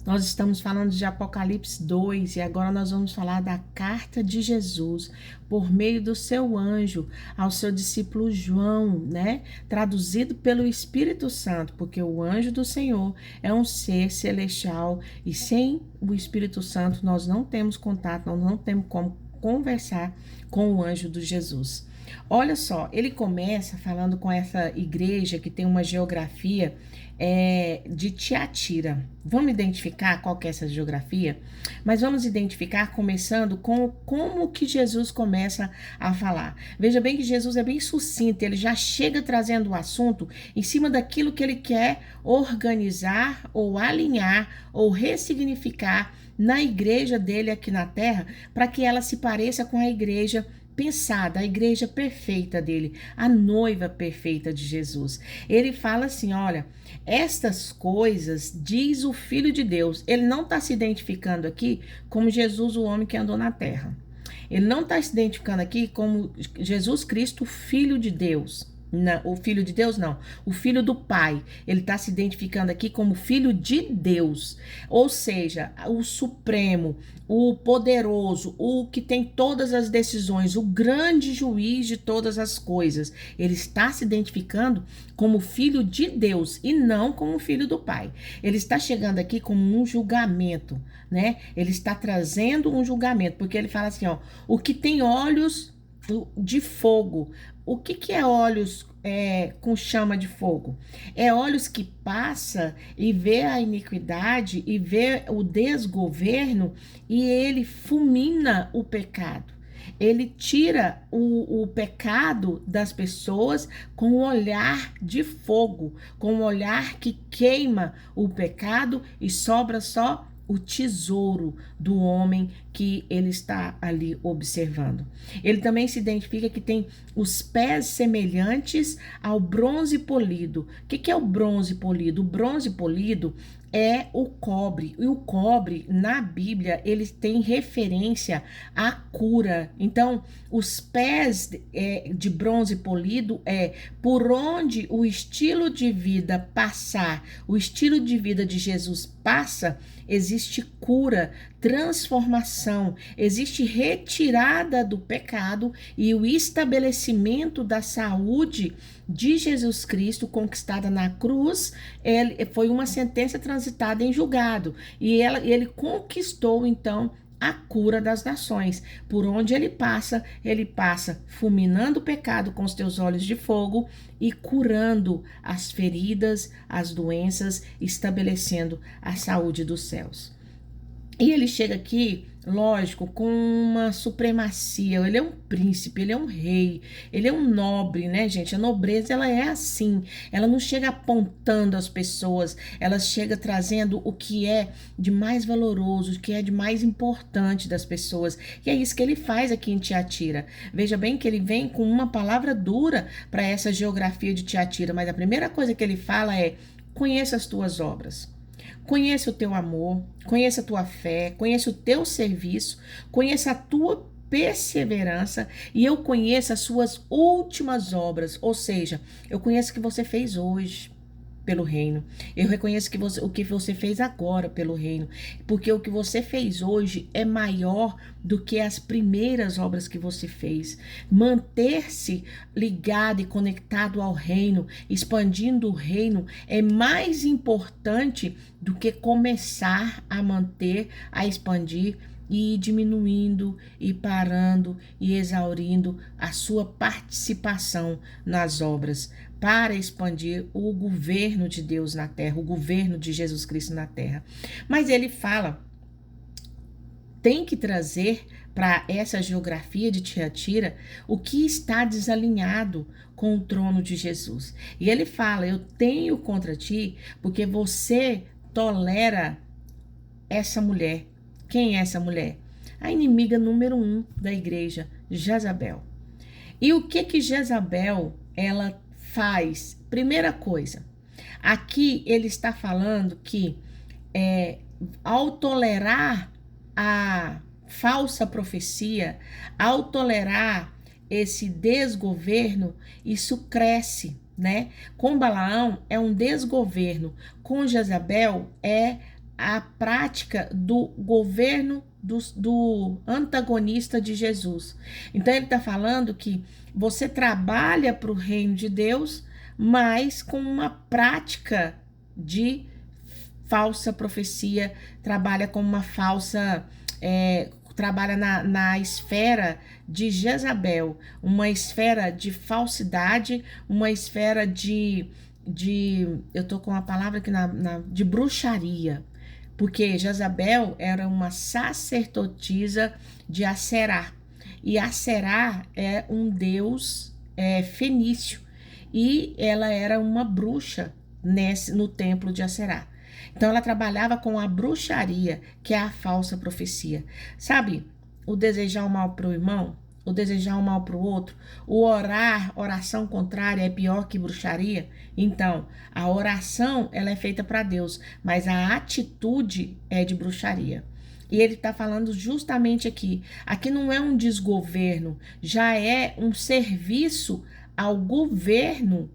Nós estamos falando de Apocalipse 2 e agora nós vamos falar da carta de Jesus por meio do seu anjo ao seu discípulo João, né? Traduzido pelo Espírito Santo, porque o anjo do Senhor é um ser celestial e sem o Espírito Santo nós não temos contato, nós não temos como conversar com o anjo de Jesus. Olha só, ele começa falando com essa igreja que tem uma geografia de Tiatira. Vamos identificar qual que é essa geografia? Mas vamos identificar começando com como que Jesus começa a falar. Veja bem que Jesus é bem sucinto, ele já chega trazendo o assunto em cima daquilo que ele quer organizar ou alinhar ou ressignificar na igreja dele aqui na terra, para que ela se pareça com a igreja pensada, a igreja perfeita dele, a noiva perfeita de Jesus. Ele fala assim, olha, estas coisas diz o Filho de Deus. Ele não está se identificando aqui como Jesus, o homem que andou na terra. Ele não está se identificando aqui como Jesus Cristo, Filho de Deus. Não, o Filho de Deus não, o Filho do Pai. Ele está se identificando aqui como Filho de Deus, ou seja, o Supremo, o Poderoso, o que tem todas as decisões, o grande juiz de todas as coisas. Ele está se identificando como Filho de Deus e não como Filho do Pai. Ele está chegando aqui como um julgamento, né? Ele está trazendo um julgamento, porque ele fala assim, ó, o que tem olhos de fogo. O que é olhos com chama de fogo? É olhos que passa e vê a iniquidade e vê o desgoverno e ele fulmina o pecado. Ele tira o pecado das pessoas com um olhar de fogo, com um olhar que queima o pecado e sobra só o tesouro do homem que ele está ali observando. Ele também se identifica que tem os pés semelhantes ao bronze polido. O que é o bronze polido? O bronze polido é o cobre. E o cobre, na Bíblia, ele tem referência à cura. Então, os pés de bronze polido é por onde o estilo de vida passar, o estilo de vida de Jesus passa, existe cura, transformação, existe retirada do pecado e o estabelecimento da saúde de Jesus Cristo conquistada na cruz. Foi uma sentença transitada em julgado e ele conquistou então a cura das nações. Por onde ele passa fulminando o pecado com os teus olhos de fogo e curando as feridas, as doenças, estabelecendo a saúde dos céus. E ele chega aqui, lógico, com uma supremacia. Ele é um príncipe, ele é um rei, ele é um nobre, né, gente? A nobreza, ela é assim. Ela não chega apontando as pessoas, ela chega trazendo o que é de mais valoroso, o que é de mais importante das pessoas. E é isso que ele faz aqui em Tiatira. Veja bem que ele vem com uma palavra dura para essa geografia de Tiatira, mas a primeira coisa que ele fala é: conheça as tuas obras. Conheça o teu amor, conheça a tua fé, conheça o teu serviço, conheça a tua perseverança e eu conheço as suas últimas obras, ou seja, eu conheço o que você fez hoje pelo reino. Eu reconheço que o que você fez agora pelo reino, porque o que você fez hoje é maior do que as primeiras obras que você fez. Manter-se ligado e conectado ao reino, expandindo o reino, é mais importante do que começar a manter, a expandir e diminuindo e parando e exaurindo a sua participação nas obras para expandir o governo de Deus na terra, o governo de Jesus Cristo na terra. Mas ele fala, tem que trazer para essa geografia de Tiatira o que está desalinhado com o trono de Jesus. E ele fala, eu tenho contra ti porque você tolera essa mulher. Quem é essa mulher? A inimiga número 1 da igreja, Jezabel. E o que Jezabel, ela faz? Primeira coisa, aqui ele está falando que ao tolerar a falsa profecia, ao tolerar esse desgoverno, isso cresce, né? Com Balaão é um desgoverno, com Jezabel é a prática do governo do antagonista de Jesus. Então ele está falando que você trabalha para o reino de Deus, mas com uma prática de falsa profecia, trabalha com uma falsa, trabalha na esfera de Jezabel, uma esfera de falsidade, uma esfera eu tô com uma palavra aqui de bruxaria, porque Jezabel era uma sacerdotisa de Aserá, e Aserá é um deus fenício, e ela era uma bruxa no templo de Aserá. Então ela trabalhava com a bruxaria, que é a falsa profecia. Sabe, o desejar o mal para o irmão, o desejar o mal para o outro, o oração contrária é pior que bruxaria. Então, a oração ela é feita para Deus, mas a atitude é de bruxaria. E ele está falando justamente aqui. Aqui não é um desgoverno, já é um serviço ao governo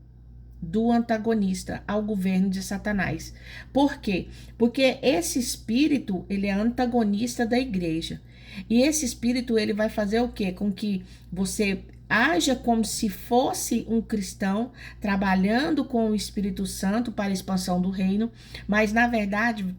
do antagonista, ao governo de Satanás. Por quê? Porque esse espírito, ele é antagonista da igreja. E esse espírito, ele vai fazer o quê? Com que você haja como se fosse um cristão, trabalhando com o Espírito Santo para a expansão do reino, mas na verdade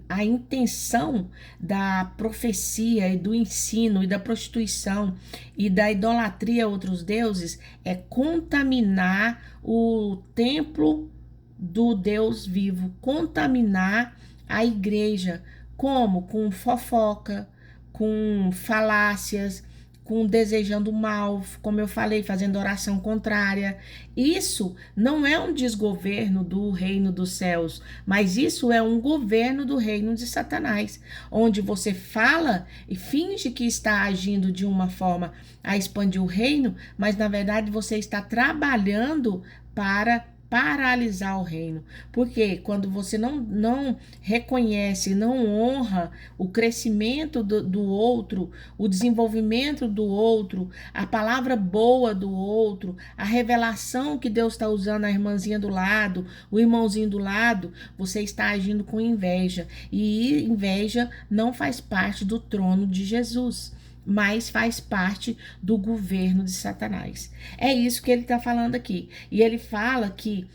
a intenção da profecia e do ensino e da prostituição e da idolatria a outros deuses é contaminar o templo do Deus vivo, contaminar a igreja. Como? Com fofoca, com falácias, com desejando mal, como eu falei, fazendo oração contrária. Isso não é um desgoverno do reino dos céus, mas isso é um governo do reino de Satanás, onde você fala e finge que está agindo de uma forma a expandir o reino, mas na verdade você está trabalhando para paralisar o reino. Porque quando você não reconhece, não honra o crescimento do outro, o desenvolvimento do outro, a palavra boa do outro, a revelação que Deus está usando a irmãzinha do lado, o irmãozinho do lado, você está agindo com inveja. E inveja não faz parte do trono de Jesus, mas faz parte do governo de Satanás. É isso que ele está falando aqui. E ele fala que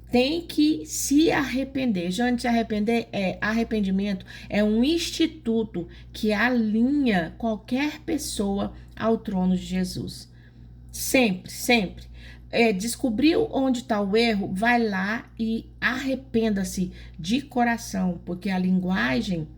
tem que se arrepender. Gente, se arrepender arrependimento é um instituto que alinha qualquer pessoa ao trono de Jesus. Sempre, sempre. Descobriu onde está o erro, vai lá e arrependa-se de coração, porque a linguagem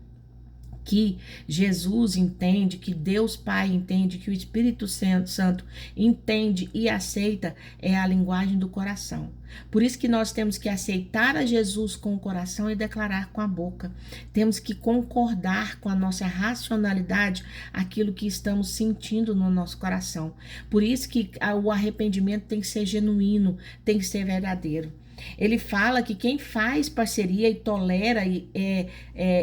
que Jesus entende, que Deus Pai entende, que o Espírito Santo entende e aceita, é a linguagem do coração. Por isso que nós temos que aceitar a Jesus com o coração e declarar com a boca. Temos que concordar com a nossa racionalidade aquilo que estamos sentindo no nosso coração. Por isso que o arrependimento tem que ser genuíno, tem que ser verdadeiro. Ele fala que quem faz parceria e tolera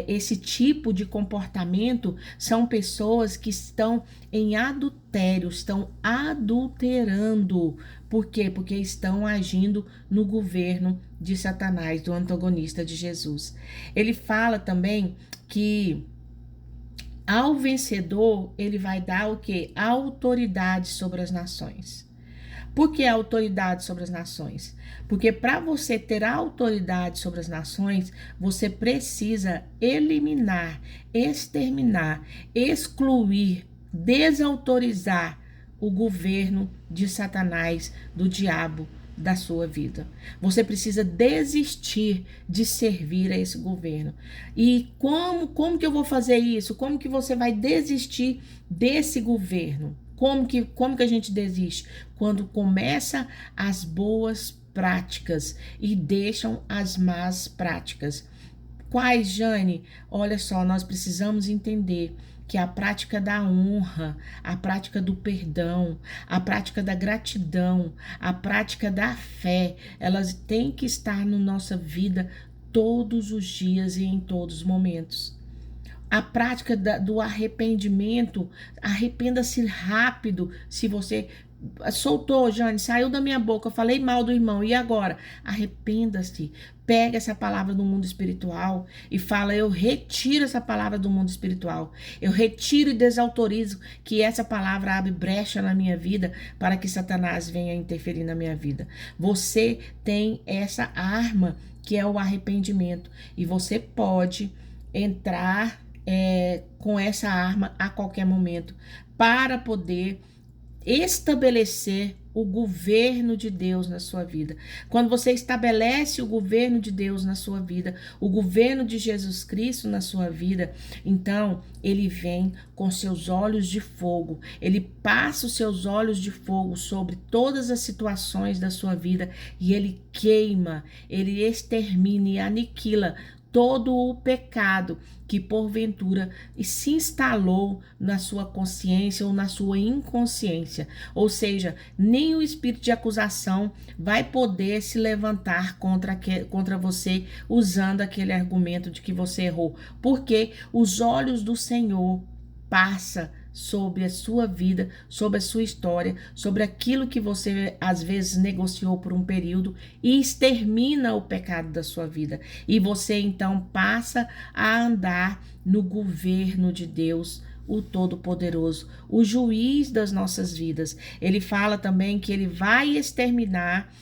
esse tipo de comportamento são pessoas que estão em adultério, estão adulterando. Por quê? Porque estão agindo no governo de Satanás, do antagonista de Jesus. Ele fala também que ao vencedor ele vai dar o quê? Autoridade sobre as nações. Por que a autoridade sobre as nações? Porque para você ter a autoridade sobre as nações, você precisa eliminar, exterminar, excluir, desautorizar o governo de Satanás, do diabo, da sua vida. Você precisa desistir de servir a esse governo. E como que eu vou fazer isso? Como que você vai desistir desse governo? Como que a gente desiste? Quando começa as boas práticas e deixam as más práticas. Quais, Jane? Olha só, nós precisamos entender que a prática da honra, a prática do perdão, a prática da gratidão, a prática da fé, elas têm que estar na nossa vida todos os dias e em todos os momentos. A prática do arrependimento, arrependa-se rápido se você soltou, Jane, saiu da minha boca, eu falei mal do irmão, e agora? Arrependa-se. Pega essa palavra do mundo espiritual e fala: eu retiro essa palavra do mundo espiritual. Eu retiro e desautorizo que essa palavra abre brecha na minha vida para que Satanás venha interferir na minha vida. Você tem essa arma que é o arrependimento e você pode entrar com essa arma a qualquer momento para poder estabelecer o governo de Deus na sua vida. Quando você estabelece o governo de Deus na sua vida, o governo de Jesus Cristo na sua vida, então ele vem com seus olhos de fogo, ele passa os seus olhos de fogo sobre todas as situações da sua vida e ele queima, ele extermina e aniquila todo o pecado que porventura se instalou na sua consciência ou na sua inconsciência. Ou seja, nem o espírito de acusação vai poder se levantar contra você usando aquele argumento de que você errou, porque os olhos do Senhor passam sobre a sua vida, sobre a sua história, sobre aquilo que você às vezes negociou por um período e extermina o pecado da sua vida. E você então passa a andar no governo de Deus, o Todo-Poderoso, o juiz das nossas vidas. Ele fala também que ele vai exterminar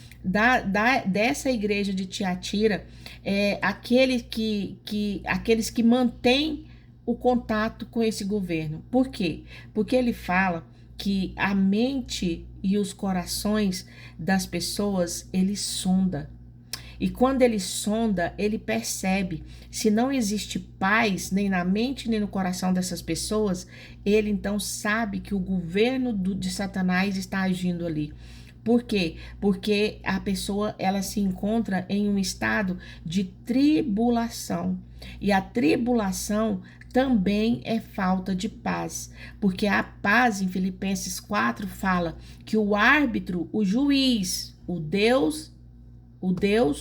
dessa igreja de Tiatira aqueles que mantêm o contato com esse governo. Por quê? Porque ele fala que a mente e os corações das pessoas, ele sonda. E quando ele sonda, ele percebe se não existe paz nem na mente nem no coração dessas pessoas, ele então sabe que o governo de Satanás está agindo ali. Por quê? Porque a pessoa ela se encontra em um estado de tribulação. E a tribulação também é falta de paz, porque a paz em Filipenses 4 fala que o árbitro, o juiz, o Deus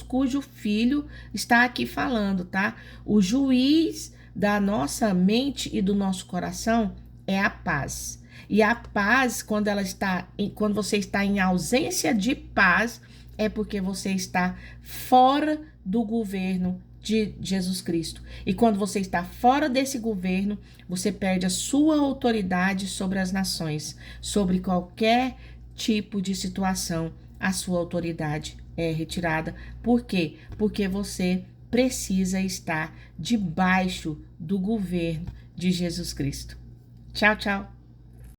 cujo filho está aqui falando, tá? O juiz da nossa mente e do nosso coração é a paz. E a paz, quando você está em ausência de paz, é porque você está fora do governo de Jesus Cristo. E quando você está fora desse governo, você perde a sua autoridade sobre as nações, sobre qualquer tipo de situação, a sua autoridade é retirada. Por quê? Porque você precisa estar debaixo do governo de Jesus Cristo. Tchau, tchau.